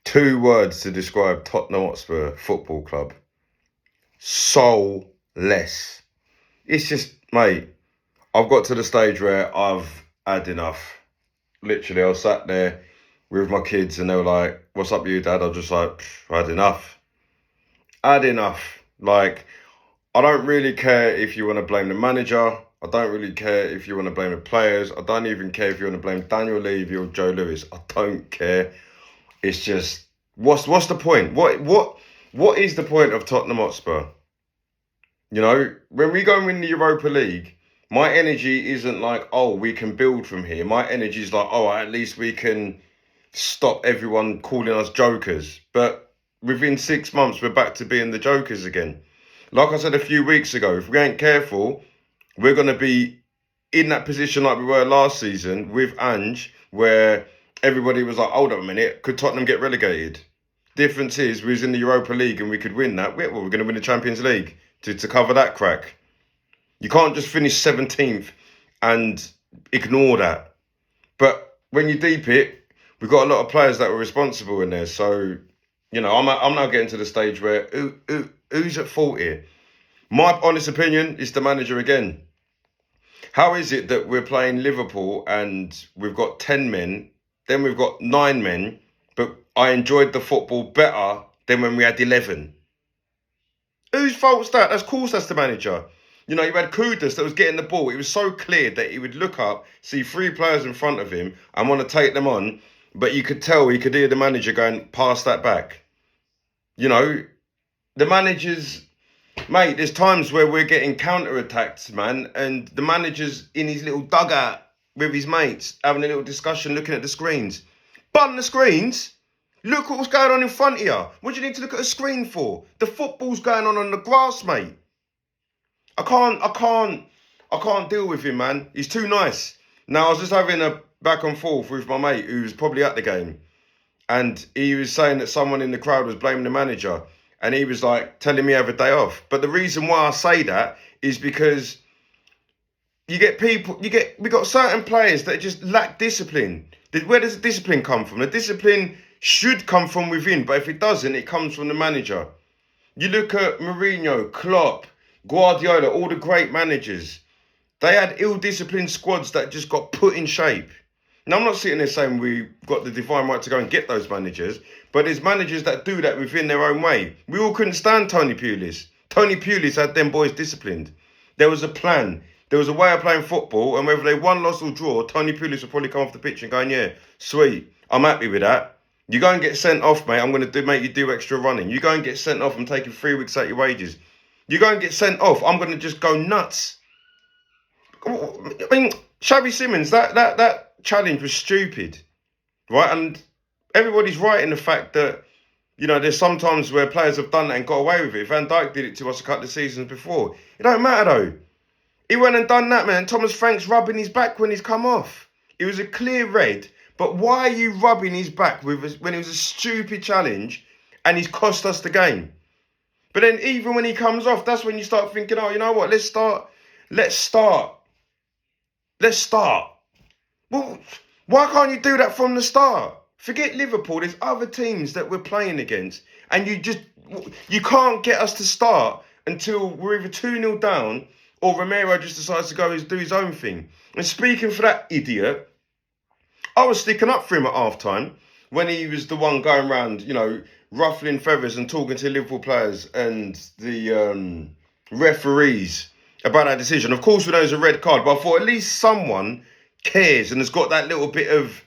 Two words to describe Tottenham Hotspur Football Club. Soulless. It's just, mate, I've got to the stage where I've had enough. Literally, I was sat there with my kids and they were like, "What's up, you, Dad?" I was just like, "I had enough. I had enough." Like, I don't really care if you want to blame the manager. I don't really care if you want to blame the players. I don't even care if you want to blame Daniel Levy or Joe Lewis. I don't care. It's just, what's the point? What is the point of Tottenham Hotspur? You know, when we go and win the Europa League, my energy isn't like, oh, we can build from here. My energy is like, oh, at least we can stop everyone calling us jokers. But within 6 months, we're back to being the jokers again. Like I said a few weeks ago, if we ain't careful, we're going to be in that position like we were last season with Ange, where everybody was like, hold up a minute, could Tottenham get relegated? Difference is, we was in the Europa League and we could win that. We're going to win the Champions League to cover that crack. You can't just finish 17th and ignore that. But when you deep it, we've got a lot of players that were responsible in there. So, you know, I'm now getting to the stage where who's at fault here? My honest opinion is the manager again. How is it that we're playing Liverpool and we've got 10 men, then we've got 9 men, but I enjoyed the football better than when we had 11? Whose fault's that? Of course, that's the manager. You know, you had Kudus that was getting the ball. It was so clear that he would look up, see 3 players in front of him and want to take them on, but you could tell, he could hear the manager going, pass that back. You know, the managers... Mate, there's times where we're getting counter-attacked, man, and the manager's in his little dugout with his mates, having a little discussion, looking at the screens. Bun the screens? Look what's going on in front of you. What do you need to look at a screen for? The football's going on the grass, mate. I can't deal with him, man. He's too nice. Now, I was just having a back and forth with my mate who was probably at the game, and he was saying that someone in the crowd was blaming the manager. And he was like telling me I have a day off. But the reason why I say that is because we got certain players that just lack discipline. Where does the discipline come from? The discipline should come from within, but if it doesn't, it comes from the manager. You look at Mourinho, Klopp, Guardiola, all the great managers. They had ill-disciplined squads that just got put in shape. Now, I'm not sitting there saying we've got the divine right to go and get those managers, but there's managers that do that within their own way. We all couldn't stand Tony Pulis. Tony Pulis had them boys disciplined. There was a plan. There was a way of playing football, and whether they won, lost or draw, Tony Pulis would probably come off the pitch and going, yeah, sweet, I'm happy with that. You go and get sent off, mate, I'm going to make you do extra running. You go and get sent off, I'm taking 3 weeks out your wages. You go and get sent off, I'm going to just go nuts. I mean, Xavi Simons, that challenge was stupid, right? And everybody's right in the fact that, you know, there's sometimes where players have done that and got away with it. Van Dijk did it to us a couple of seasons before. It don't matter though. He went and done that, man. Thomas Frank's rubbing his back when he's come off. It was a clear red. But why are you rubbing his back when it was a stupid challenge and he's cost us the game? But then even when he comes off, that's when you start thinking, oh, you know what? Let's start. Well, why can't you do that from the start? Forget Liverpool. There's other teams that we're playing against. And you can't get us to start until we're either 2-0 down or Romero just decides to go and do his own thing. And speaking for that idiot, I was sticking up for him at half-time when he was the one going around, you know, ruffling feathers and talking to Liverpool players and the referees about that decision. Of course, we know it's a red card, but I thought at least someone cares and has got that little bit of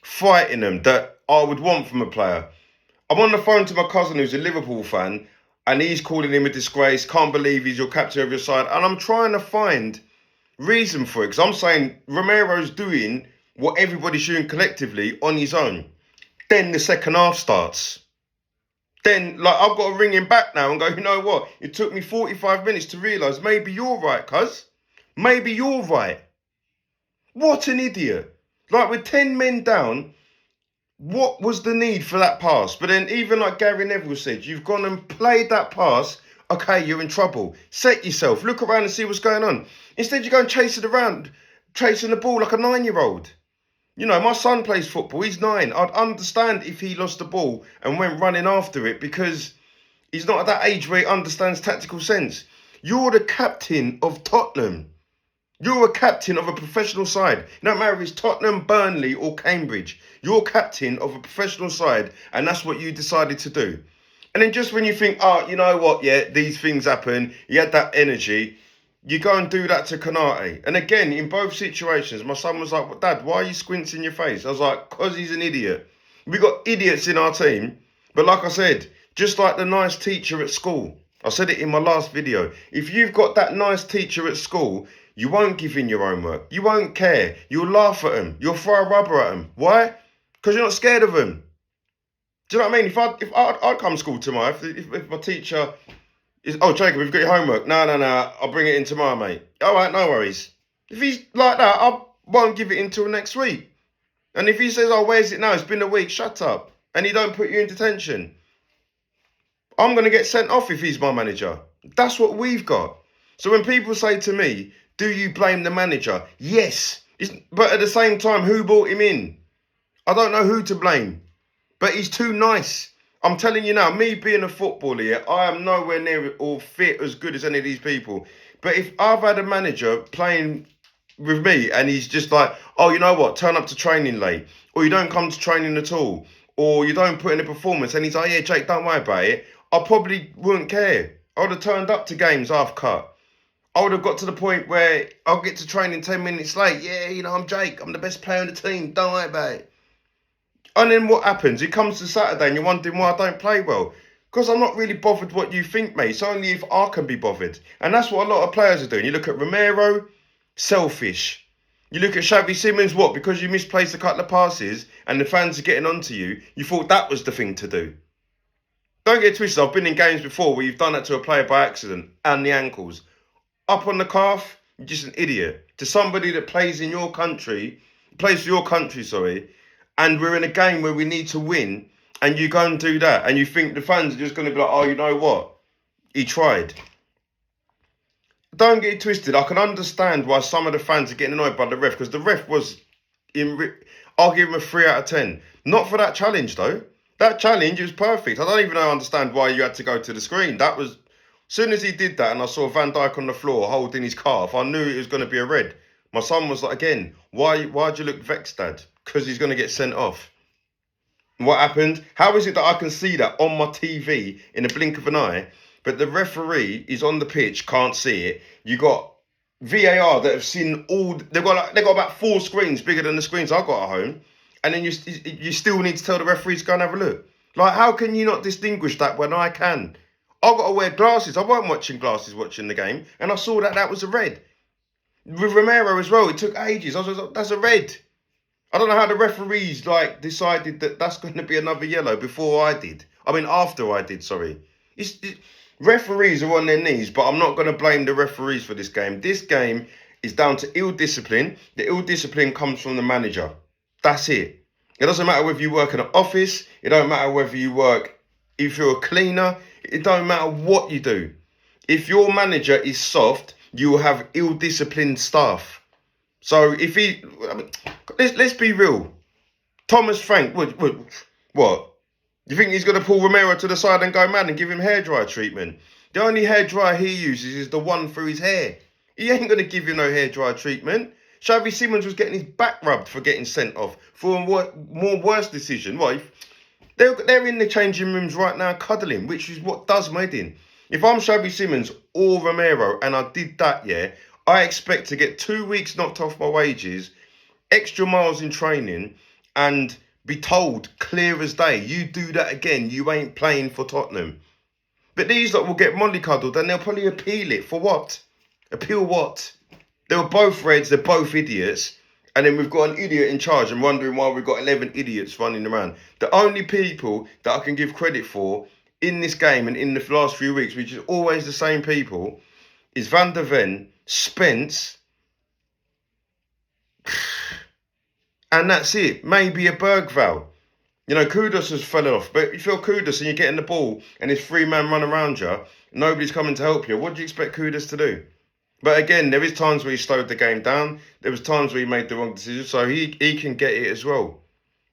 fight in them that I would want from a player. I'm on the phone to my cousin who's a Liverpool fan and he's calling him a disgrace, can't believe he's your captain of your side. And I'm trying to find reason for it because I'm saying Romero's doing what everybody's doing collectively on his own. Then the second half starts. Then, like, I've got to ring him back now and go, you know what? It took me 45 minutes to realise maybe you're right, cuz. Maybe you're right. What an idiot. Like, with 10 men down, what was the need for that pass? But then even like Gary Neville said, you've gone and played that pass. Okay, you're in trouble. Set yourself. Look around and see what's going on. Instead, you go and chase it around, chasing the ball like a 9-year-old. You know, my son plays football. He's 9. I'd understand if he lost the ball and went running after it because he's not at that age where he understands tactical sense. You're the captain of Tottenham. You're a captain of a professional side. No matter if it's Tottenham, Burnley, or Cambridge. You're captain of a professional side, and that's what you decided to do. And then just when you think, oh, you know what, yeah, these things happen, you had that energy, you go and do that to Kanate. And again, in both situations, my son was like, Dad, why are you squinting your face? I was like, because he's an idiot. We got idiots in our team. But like I said, just like the nice teacher at school, I said it in my last video, if you've got that nice teacher at school, you won't give in your homework. You won't care. You'll laugh at them. You'll throw a rubber at them. Why? Because you're not scared of them. Do you know what I mean? If I'd come to school tomorrow, if my teacher is, oh, Jacob, we've got your homework. No, I'll bring it in tomorrow, mate. All right, no worries. If he's like that, I won't give it until next week. And if he says, oh, where's it now? It's been a week. Shut up. And he don't put you in detention. I'm going to get sent off if he's my manager. That's what we've got. So when people say to me, do you blame the manager? Yes. But at the same time, who brought him in? I don't know who to blame. But he's too nice. I'm telling you now, me being a footballer here, I am nowhere near or fit as good as any of these people. But if I've had a manager playing with me and he's just like, oh, you know what, turn up to training late, or you don't come to training at all, or you don't put in a performance, and he's like, yeah, Jake, don't worry about it, I probably wouldn't care. I would have turned up to games half cut. I would have got to the point where I'll get to training 10 minutes late. Yeah, you know, I'm Jake. I'm the best player on the team. Don't worry about it. And then what happens? It comes to Saturday and you're wondering why I don't play well. Because I'm not really bothered what you think, mate. It's only if I can be bothered. And that's what a lot of players are doing. You look at Romero, selfish. You look at Xavi Simons, what? Because you misplaced a couple of passes and the fans are getting onto you, you thought that was the thing to do. Don't get twisted. I've been in games before where you've done that to a player by accident and the ankles. Up on the calf, you're just an idiot. To somebody that plays in your country, plays for your country, sorry, and we're in a game where we need to win, and you go and do that, and you think the fans are just going to be like, oh, you know what? He tried. Don't get it twisted. I can understand why some of the fans are getting annoyed by the ref, because the ref was I'll give him a 3 out of 10. Not for that challenge, though. That challenge was perfect. I don't even understand why you had to go to the screen. That was... As soon as he did that and I saw Van Dijk on the floor holding his calf, I knew it was going to be a red. My son was like, again, why'd you look vexed, Dad? Because he's going to get sent off. What happened? How is it that I can see that on my TV in a blink of an eye, but the referee is on the pitch, can't see it? You got VAR that have seen all... They've got about 4 screens bigger than the screens I got at home. And then you still need to tell the referees to go and have a look. Like, how can you not distinguish that when I can? I've got to wear glasses. I wasn't watching glasses watching the game. And I saw that was a red. With Romero as well, it took ages. I was like, that's a red. I don't know how the referees decided that that's going to be another yellow before I did. I mean, after I did, sorry. Referees are on their knees, but I'm not going to blame the referees for this game. This game is down to ill discipline. The ill discipline comes from the manager. That's it. It doesn't matter whether you work in an office. It don't matter whether you work, if you're a cleaner. It don't matter what you do. If your manager is soft, you will have ill-disciplined staff. So if let's be real. Thomas Frank, what? You think he's going to pull Romero to the side and go mad and give him hairdryer treatment? The only hairdryer he uses is the one for his hair. He ain't going to give you no hairdryer treatment. Xavi Simons was getting his back rubbed for getting sent off for a more worse decision. What? They're in the changing rooms right now cuddling, which is what does my in. If I'm Xavi Simons or Romero and I did that, yeah, I expect to get 2 weeks knocked off my wages, extra miles in training, and be told clear as day, you do that again, you ain't playing for Tottenham. But these lot will get mollycoddled and they'll probably appeal it. For what? Appeal what? They were both reds, they're both idiots. And then we've got an idiot in charge and wondering why we've got 11 idiots running around. The only people that I can give credit for in this game and in the last few weeks, which is always the same people, is Van der Ven, Spence, and that's it. Maybe a Bergvall. You know, Kudus has fell off. But if you're Kudus and you're getting the ball and there's 3 men run around you, nobody's coming to help you, what do you expect Kudus to do? But again, there is times where he slowed the game down. There was times where he made the wrong decision, so he can get it as well.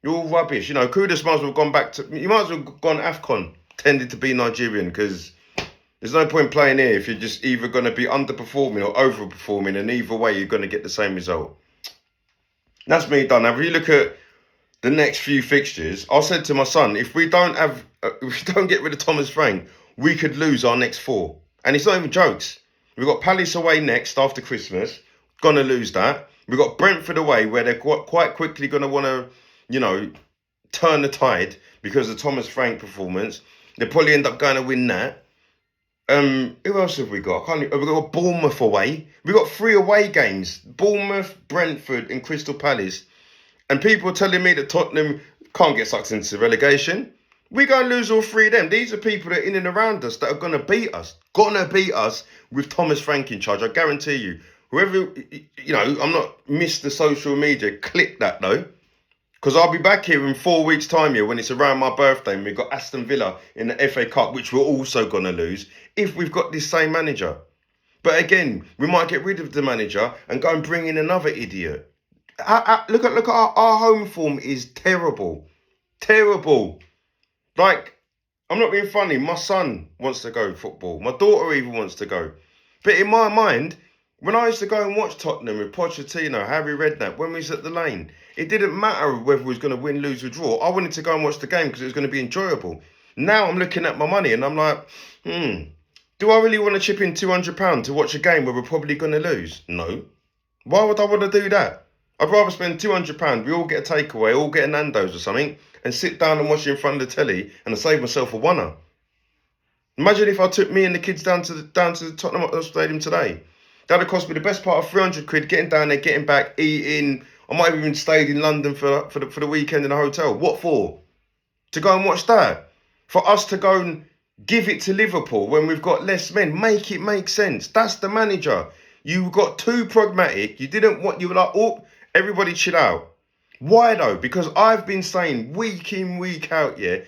You're all rubbish. You know, Kudus might as well have gone back to. You might as well have gone AFCON, tended to be Nigerian, because there's no point playing here if you're just either going to be underperforming or overperforming, and either way you're going to get the same result. That's me done. Now, if you look at the next few fixtures, I said to my son, if we don't get rid of Thomas Frank, we could lose our next 4. And it's not even jokes. We've got Palace away next after Christmas. Gonna lose that. We've got Brentford away, where they're quite quickly gonna want to, you know, turn the tide because of Thomas Frank performance. They'll probably end up going to win that. Who else have we got? We've got Bournemouth away. We've got 3 away games: Bournemouth, Brentford, and Crystal Palace. And people are telling me that Tottenham can't get sucked into relegation. We're going to lose all 3 of them. These are people that are in and around us that are going to beat us. Going to beat us with Thomas Frank in charge. I guarantee you. Whoever, you know, I'm not Mr. Social Media. Click that though. Because I'll be back here in 4 weeks' time here when it's around my birthday and we've got Aston Villa in the FA Cup, which we're also going to lose if we've got this same manager. But again, we might get rid of the manager and go and bring in another idiot. Look at our home form is terrible. Terrible. Like, I'm not being funny. My son wants to go football. My daughter even wants to go. But in my mind, when I used to go and watch Tottenham with Pochettino, Harry Redknapp, when we was at the Lane, it didn't matter whether we was going to win, lose or draw. I wanted to go and watch the game because it was going to be enjoyable. Now I'm looking at my money and I'm like, do I really want to chip in £200 to watch a game where we're probably going to lose? No. Why would I want to do that? I'd rather spend £200, we all get a takeaway, all get a Nando's or something, and sit down and watch it in front of the telly and I save myself a £1. Imagine if I took me and the kids down to the Tottenham Stadium today. That'd cost me the best part of 300 quid, getting down there, getting back, eating. I might have even stayed in London for the weekend in a hotel. What for? To go and watch that? For us to go and give it to Liverpool when we've got less men? Make it make sense. That's the manager. You got too pragmatic. You were like, oh, everybody chill out. Why though? Because I've been saying week in, week out, yeah,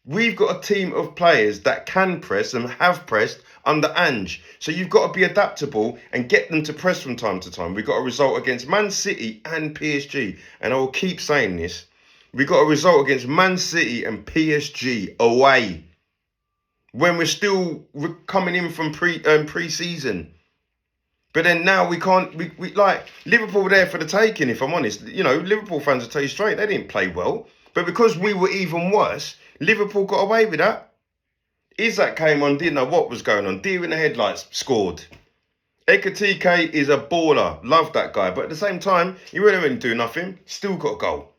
we've got a team of players that can press and have pressed under Ange. So you've got to be adaptable and get them to press from time to time. We got a result against Man City and PSG. And I will keep saying this. We got a result against Man City and PSG away when we're still coming in from pre-season. But then now we can't, we like, Liverpool were there for the taking, if I'm honest. You know, Liverpool fans will tell you straight, they didn't play well. But because we were even worse, Liverpool got away with that. Isak came on, didn't know what was going on. Deer in the headlights, scored. Ekatike is a baller. Love that guy. But at the same time, he really didn't do nothing. Still got a goal.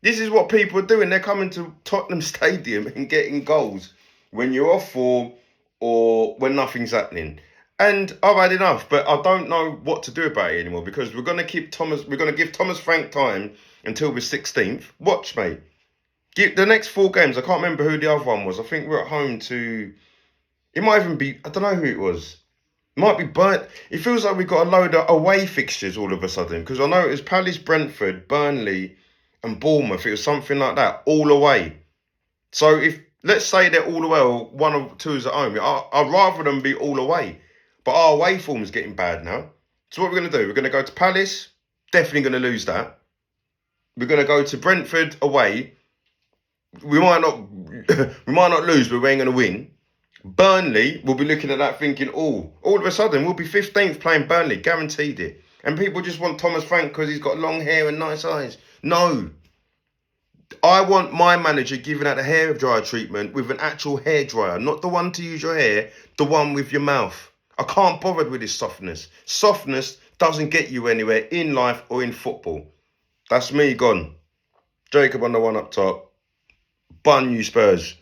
This is what people are doing. They're coming to Tottenham Stadium and getting goals when you're off form or when nothing's happening. And I've had enough, but I don't know what to do about it anymore because we're going to give Thomas Frank time until we're 16th. Watch, mate. The next 4 games, I can't remember who the other one was. I think we're at home to, it might even be, I don't know who it was. It might be Burnt. It feels like we've got a load of away fixtures all of a sudden because I know it was Palace, Brentford, Burnley and Bournemouth. It was something like that, all away. So if, let's say they're all away or 1 or 2 is at home, I'd rather them be all away. But our away form is getting bad now. So what we're going to do, we're going to go to Palace. Definitely going to lose that. We're going to go to Brentford away. We might not lose, but we ain't going to win. Burnley, we'll be looking at that thinking, all of a sudden, we'll be 15th playing Burnley. Guaranteed it. And people just want Thomas Frank because he's got long hair and nice eyes. No. I want my manager giving out a hair dryer treatment with an actual hair dryer. Not the one to use your hair, the one with your mouth. I can't bother with this softness. Softness doesn't get you anywhere in life or in football. That's me gone. Jacob on the one up top. Bun you Spurs.